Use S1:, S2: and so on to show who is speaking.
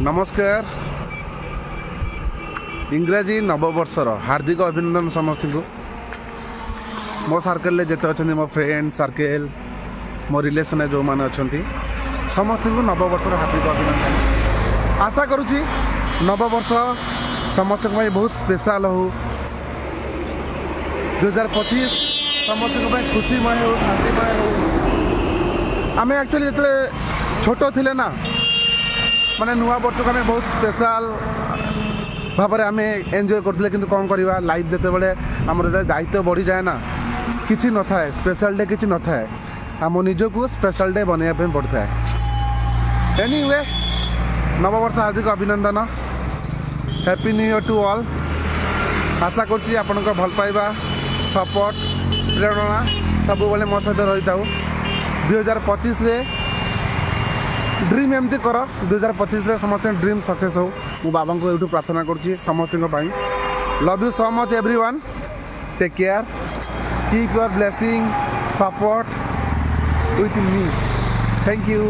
S1: नमस्कार इंग्राजी नववर्षर हार्दिक अभिनंदन समस्त को मो सर्कल जिते अच्छा मो फ्रेंड सर्कल मो रिलेशन जो मैंने अच्छा समस्त को नववर्षर हार्दिक अभिनंदन आशा करुच्ची नववर्ष समस्त बहुत स्पेशल हो 2025 समस्त खुशीमय हो शांतिमय हो आम एक्चुअली जो छोट थे ना माने नुआ वर्ष को बहुत स्पेशल भाव में आम एंजॉय करते कि कौन करवा लाइफ जिते बड़े आम दायित्व बढ़ी जाए ना किसी न था स्पेशल डे किसी न था आम निजक स्पेशल डे बनवाई पड़ता है। एनीवे नववर्ष हार्दिक अभिनंदन happy new year to all. आशा करुच्ची आपण भल पाइबा सपोर्ट प्रेरणा सब बेले मो सहित रही था 2025 रे ड्रीम एमती कर 2025 रे समस्त ड्रीम सक्सेस हो मो बाबा को यूट्यूब प्रार्थना करुच्ची समस्त love you so much everyone take care keep your blessing support with me thank you.